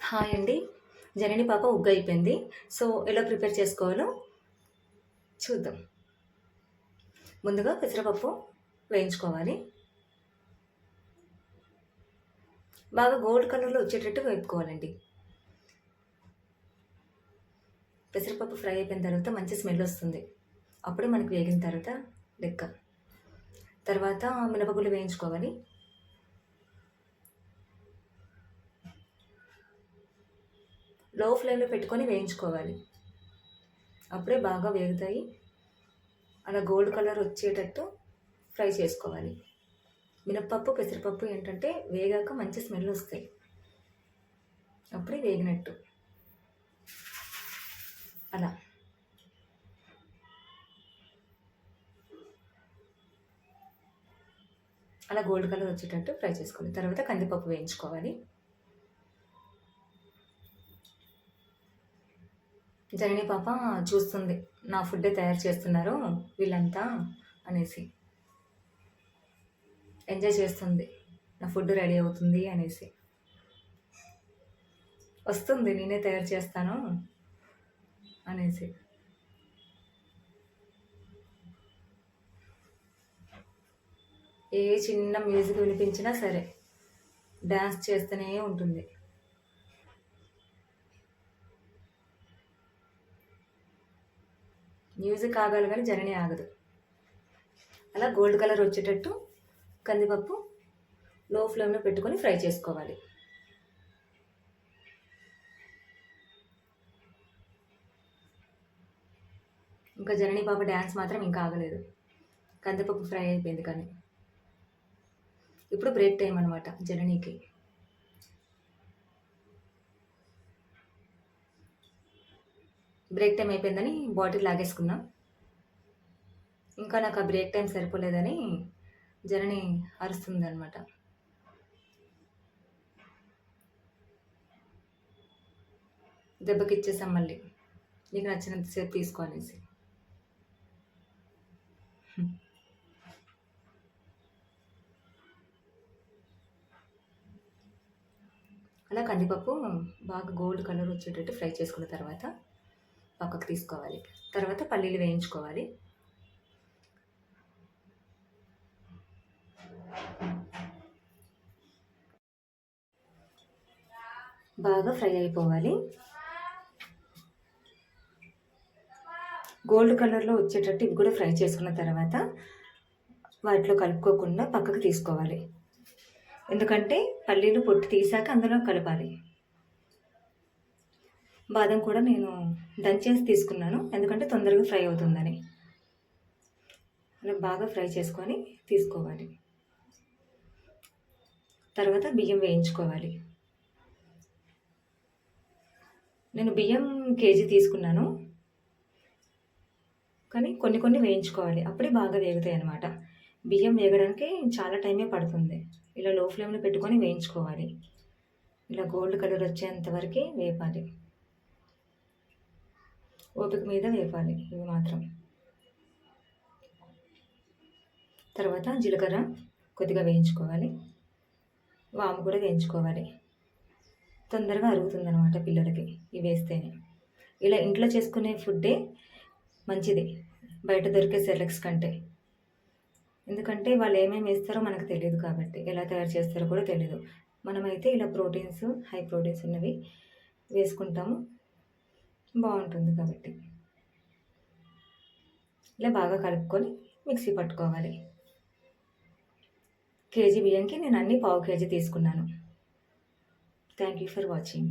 Hi అండి. జనని పాప ఉగ్గయిపోయింది. So, ఎలా ప్రిపేర్ చేసుకోవాలో చూద్దాం. ముందుగా పెసరపప్పు వేయించుకోవాలి. బాగా గోల్డ్ కలర్‌లో వచ్చేటట్టు వేపుకోవాలండి. పెసరపప్పు ఫ్రై అయిపోయిన తర్వాత మంచి స్మెల్ వస్తుంది. అప్పుడే మనకు వేగిన తర్వాత లెక్క. తర్వాత మినపగుళ్ళు వేయించుకోవాలి. లో ఫ్లేమ్‌లో పెట్టుకొని వేయించుకోవాలి. అప్పుడే బాగా వేగుతాయి. అలా గోల్డ్ కలర్ వచ్చేటట్టు ఫ్రై చేసుకోవాలి. మినపప్పు, పెసరపప్పు ఏంటంటే వేగాక మంచి స్మెల్ వస్తాయి. అప్పుడే వేగినట్టు. అలా. అలా గోల్డ్ కలర్ వచ్చేటట్టు ఫ్రై చేసుకోవాలి. తర్వాత కందిపప్పు వేయించుకోవాలి. జనని పాప చూస్తుంది. నా ఫుడ్డే తయారు చేస్తున్నారు వీళ్ళంతా అనేసి. ఎంజాయ్ చేస్తుంది. నా ఫుడ్ రెడీ అవుతుంది అనేసి. వస్తుంది నేనే తయారు చేస్తాను అనేసి. ఏ చిన్న మ్యూజిక్ వినిపించినా సరే డ్యాన్స్ చేస్తూనే ఉంటుంది. మ్యూజిక్ ఆగాలి కానీ జనని ఆగదు. అలా గోల్డ్ కలర్ వచ్చేటట్టు కందిపప్పు లో ఫ్లేమ్లో పెట్టుకొని ఫ్రై చేసుకోవాలి. ఇంకా జనని పాప డ్యాన్స్ మాత్రం ఇంకా ఆగలేదు. కందిపప్పు ఫ్రై అయిపోయింది కానీ. ఇప్పుడు బ్రేక్ టైం అనమాట జననికి. బ్రేక్ టైం అయిపోయిందని బాటిల్ లాగేసుకున్నా. ఇంకా నాకు ఆ బ్రేక్ టైం సరిపోలేదని జనని అరుస్తుంది అనమాట. దెబ్బకి ఇచ్చేసాం మళ్ళీ. నీకు నచ్చినంతసేపు తీసుకో అనేసి. అలా కందిపప్పు బాగా గోల్డ్ కలర్ వచ్చేటట్టు ఫ్రై చేసుకున్న తర్వాత పక్కకు తీసుకోవాలి. తర్వాత పల్లీలు వేయించుకోవాలి. బాగా ఫ్రై అయిపోవాలి. గోల్డ్ కలర్లో వచ్చేటట్టు ఇవి కూడా ఫ్రై చేసుకున్న తర్వాత వాటిలో కలుపుకోకుండా పక్కకు తీసుకోవాలి. ఎందుకంటే పల్లీలు పొట్టు తీసాక అందులో కలపాలి. బాదం కూడా నేను దంచేసి తీసుకున్నాను, ఎందుకంటే తొందరగా ఫ్రై అవుతుందని. అలా బాగా ఫ్రై చేసుకొని తీసుకోవాలి. తర్వాత బియ్యం వేయించుకోవాలి. నేను బియ్యం కేజీ తీసుకున్నాను, కానీ కొన్ని కొన్ని వేయించుకోవాలి. అప్పుడే బాగా వేగుతాయి అన్నమాట. బియ్యం వేగడానికి చాలా టైమే పడుతుంది. ఇలా లో ఫ్లేమ్లో పెట్టుకొని వేయించుకోవాలి. ఇలా గోల్డ్ కలర్ వచ్చేంత వరకు వేపాలి. ఓపిక మీద వేపాలి ఇవి మాత్రం. తర్వాత జీలకర్ర కొద్దిగా వేయించుకోవాలి. వాము కూడా వేయించుకోవాలి. తొందరగా అరుగుతుందన్నమాట పిల్లలకి ఇవి వేస్తేనే. ఇలా ఇంట్లో చేసుకునే ఫుడ్డే మంచిది బయట దొరికే సెర్లాక్స్ కంటే. ఎందుకంటే వాళ్ళు ఏమేమి వేస్తారో మనకు తెలియదు కాబట్టి, ఎలా తయారు చేస్తారో కూడా తెలియదు. మనమైతే ఇలా ప్రోటీన్స్, హై ప్రోటీన్స్ ఉన్నవి వేసుకుంటాము, బాగుంటుంది కాబట్టి. ఇలా బాగా కలుపుకొని మిక్సీ పట్టుకోవాలి. కేజీ బియ్యంకి నేను అన్ని పావు కేజీ తీసుకున్నాను. Thank you for watching.